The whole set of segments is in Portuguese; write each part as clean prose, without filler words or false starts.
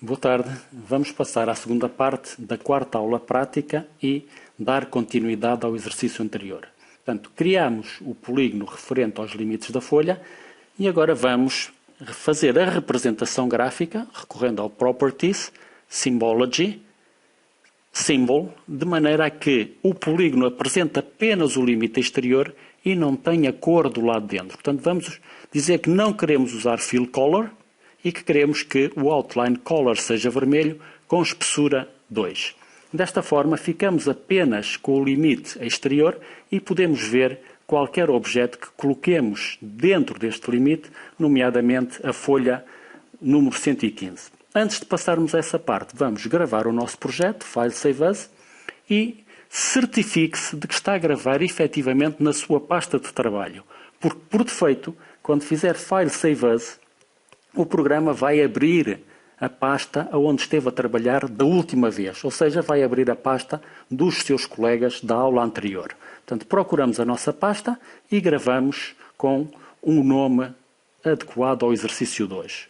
Boa tarde. Vamos passar à segunda parte da quarta aula prática e dar continuidade ao exercício anterior. Portanto, criamos o polígono referente aos limites da folha e agora vamos fazer a representação gráfica recorrendo ao Properties, Symbology, Symbol, de maneira a que o polígono apresente apenas o limite exterior e não tenha cor do lado de dentro. Portanto, vamos dizer que não queremos usar Fill Color e que queremos que o Outline Color seja vermelho com espessura 2. Desta forma, ficamos apenas com o limite exterior e podemos ver qualquer objeto que coloquemos dentro deste limite, nomeadamente a folha número 115. Antes de passarmos a essa parte, vamos gravar o nosso projeto, File Save As, e certifique-se de que está a gravar efetivamente na sua pasta de trabalho. Porque, por defeito, quando fizer File Save As, o programa vai abrir a pasta onde esteve a trabalhar da última vez, ou seja, vai abrir a pasta dos seus colegas da aula anterior. Portanto, procuramos a nossa pasta e gravamos com um nome adequado ao exercício 2.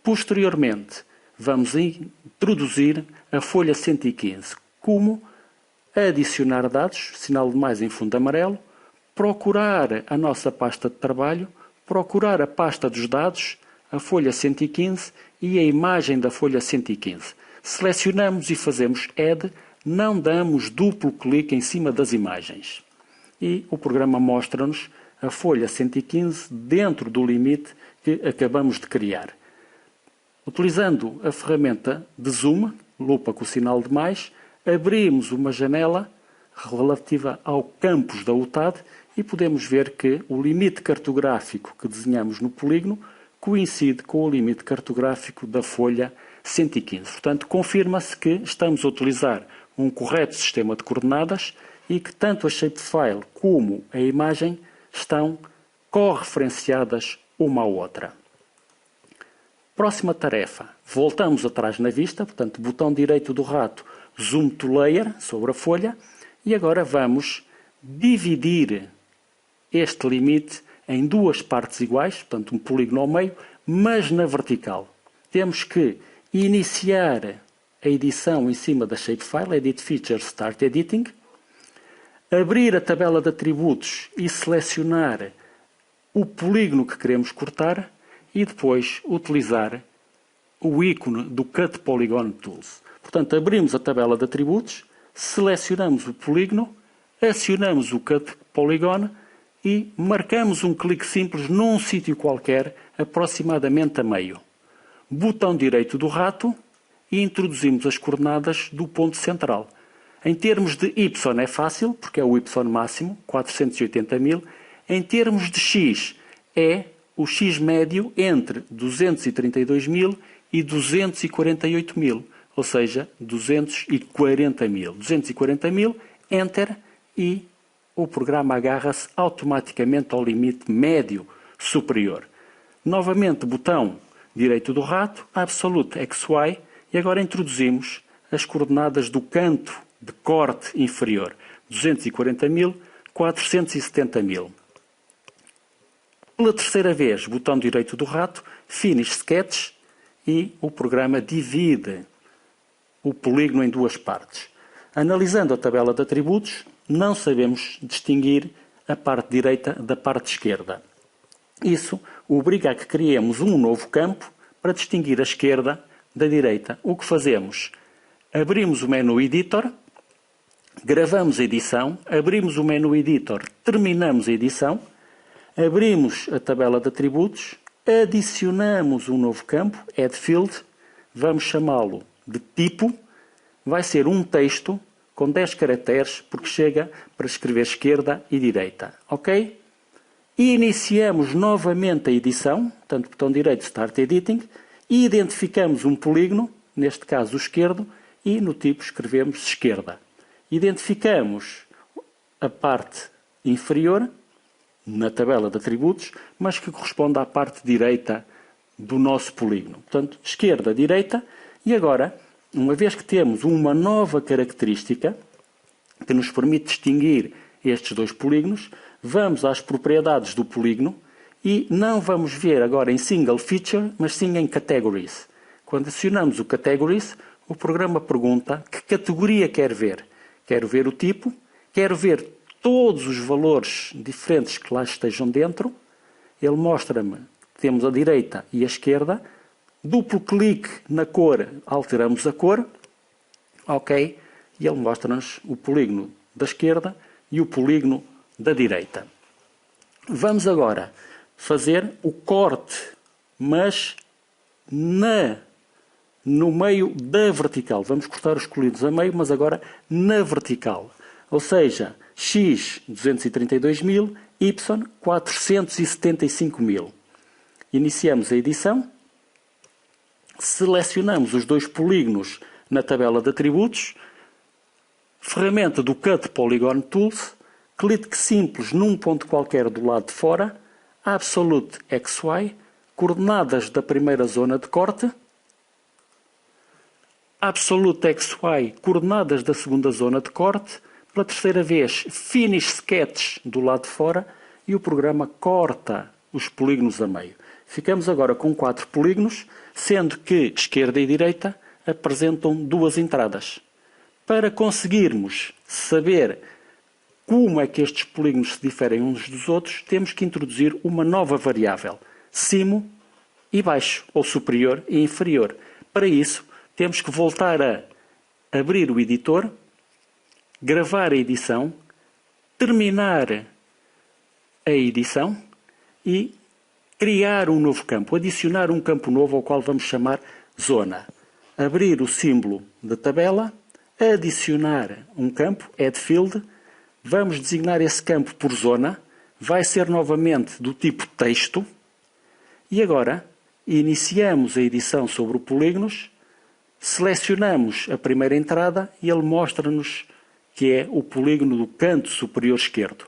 Posteriormente, vamos introduzir a folha 115, como adicionar dados, sinal de mais em fundo amarelo, procurar a nossa pasta de trabalho, procurar a pasta dos dados, a folha 115 e a imagem da folha 115. Selecionamos e fazemos Add, não damos duplo clique em cima das imagens. E o programa mostra-nos a folha 115 dentro do limite que acabamos de criar. Utilizando a ferramenta de Zoom, lupa com o sinal de mais, abrimos uma janela relativa ao campus da UTAD e podemos ver que o limite cartográfico que desenhamos no polígono coincide com o limite cartográfico da folha 115. Portanto, confirma-se que estamos a utilizar um correto sistema de coordenadas e que tanto a shapefile como a imagem estão correferenciadas uma à outra. Próxima tarefa. Voltamos atrás na vista, portanto, botão direito do rato, Zoom to Layer, sobre a folha, e agora vamos dividir este limite em duas partes iguais, portanto um polígono ao meio, mas na vertical. Temos que iniciar a edição em cima da shapefile, Edit Features, Start Editing, abrir a tabela de atributos e selecionar o polígono que queremos cortar e depois utilizar o ícone do Cut Polygon Tools. Portanto, abrimos a tabela de atributos, selecionamos o polígono, acionamos o Cut Polygon e marcamos um clique simples num sítio qualquer, aproximadamente a meio. Botão direito do rato e introduzimos as coordenadas do ponto central. Em termos de Y é fácil, porque é o Y máximo, 480.000. Em termos de X, é o X médio entre 232.000 e 248.000, ou seja, 240.000. 240.000, Enter e o programa agarra-se automaticamente ao limite médio superior. Novamente, botão direito do rato, Absolute XY, e agora introduzimos as coordenadas do canto de corte inferior, 240.000, 470.000. Pela terceira vez, botão direito do rato, Finish Sketch, e o programa divide o polígono em duas partes. Analisando a tabela de atributos, não sabemos distinguir a parte direita da parte esquerda. Isso obriga a que criemos um novo campo para distinguir a esquerda da direita. O que fazemos? Abrimos o menu Editor, gravamos a edição, abrimos o menu Editor, terminamos a edição, abrimos a tabela de atributos, adicionamos um novo campo, Add Field, vamos chamá-lo de tipo, vai ser um texto com 10 caracteres, porque chega para escrever esquerda e direita. Ok? E iniciamos novamente a edição, portanto, botão direito Start Editing, e identificamos um polígono, neste caso o esquerdo, e no tipo escrevemos esquerda. Identificamos a parte inferior, na tabela de atributos, mas que corresponde à parte direita do nosso polígono. Portanto, esquerda, direita, e agora, uma vez que temos uma nova característica que nos permite distinguir estes dois polígonos, vamos às propriedades do polígono e não vamos ver agora em Single Feature, mas sim em Categories. Quando acionamos o Categories, o programa pergunta que categoria quer ver. Quero ver o tipo, quero ver todos os valores diferentes que lá estejam dentro. Ele mostra-me que temos a direita e a esquerda. Duplo clique na cor, alteramos a cor. Ok. E ele mostra-nos o polígono da esquerda e o polígono da direita. Vamos agora fazer o corte, mas no meio da vertical. Vamos cortar os coloridos a meio, mas agora na vertical. Ou seja, X 232.000, Y 475.000. Iniciamos a edição. Selecionamos os dois polígonos na tabela de atributos. Ferramenta do Cut Polygon Tools. Clique simples num ponto qualquer do lado de fora. Absolute XY. Coordenadas da primeira zona de corte. Absolute XY. Coordenadas da segunda zona de corte. Pela terceira vez, Finish Sketch do lado de fora. E o programa corta os polígonos a meio. Ficamos agora com 4 polígonos, sendo que esquerda e direita apresentam 2 entradas. Para conseguirmos saber como é que estes polígonos se diferem uns dos outros, temos que introduzir uma nova variável, cimo e baixo, ou superior e inferior. Para isso, temos que voltar a abrir o editor, gravar a edição, terminar a edição e criar um novo campo, adicionar um campo novo ao qual vamos chamar zona. Abrir o símbolo da tabela, adicionar um campo, add field, vamos designar esse campo por zona, vai ser novamente do tipo texto, e agora iniciamos a edição sobre o polígonos, selecionamos a primeira entrada e ele mostra-nos que é o polígono do canto superior esquerdo.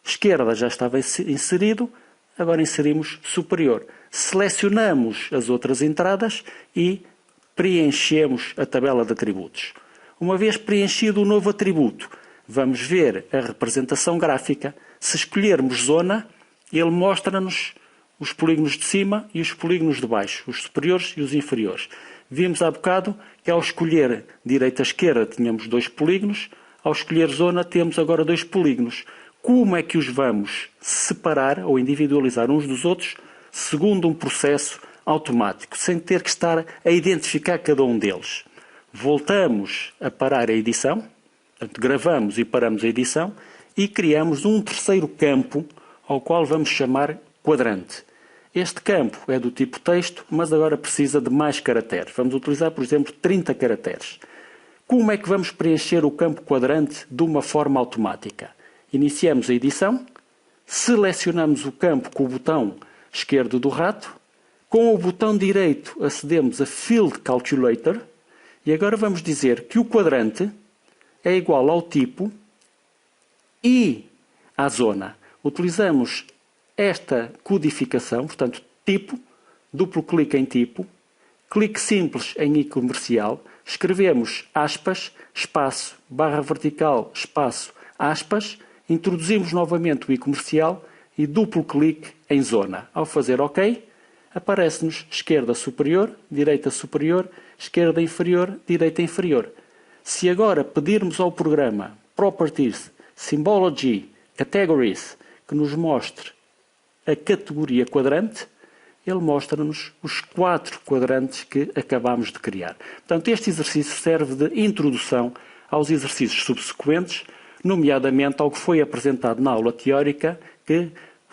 Esquerda já estava inserido, agora inserimos superior. Selecionamos as outras entradas e preenchemos a tabela de atributos. Uma vez preenchido o novo atributo, vamos ver a representação gráfica. Se escolhermos zona, ele mostra-nos os polígonos de cima e os polígonos de baixo, os superiores e os inferiores. Vimos há bocado que ao escolher direita-esquerda tínhamos 2 polígonos, ao escolher zona temos agora 2 polígonos. Como é que os vamos separar ou individualizar uns dos outros segundo um processo automático, sem ter que estar a identificar cada um deles? Voltamos a parar a edição, portanto, gravamos e paramos a edição e criamos um terceiro campo ao qual vamos chamar quadrante. Este campo é do tipo texto, mas agora precisa de mais caracteres. Vamos utilizar, por exemplo, 30 caracteres. Como é que vamos preencher o campo quadrante de uma forma automática? Iniciamos a edição, selecionamos o campo com o botão esquerdo do rato, com o botão direito acedemos a Field Calculator e agora vamos dizer que o quadrante é igual ao tipo e à zona. Utilizamos esta codificação, portanto, tipo, duplo clique em tipo, clique simples em I comercial, escrevemos aspas, espaço, barra vertical, espaço, aspas, introduzimos novamente o I comercial e duplo clique em zona. Ao fazer OK, aparece-nos esquerda superior, esquerda inferior, direita inferior. Se agora pedirmos ao programa Properties, Symbology, Categories, que nos mostre a categoria quadrante, ele mostra-nos os 4 quadrantes que acabamos de criar. Portanto, este exercício serve de introdução aos exercícios subsequentes, nomeadamente ao que foi apresentado na aula teórica, que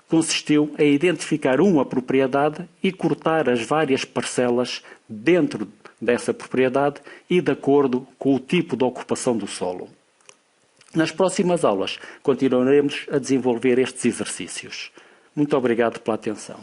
consistiu em identificar uma propriedade e cortar as várias parcelas dentro dessa propriedade e de acordo com o tipo de ocupação do solo. Nas próximas aulas continuaremos a desenvolver estes exercícios. Muito obrigado pela atenção.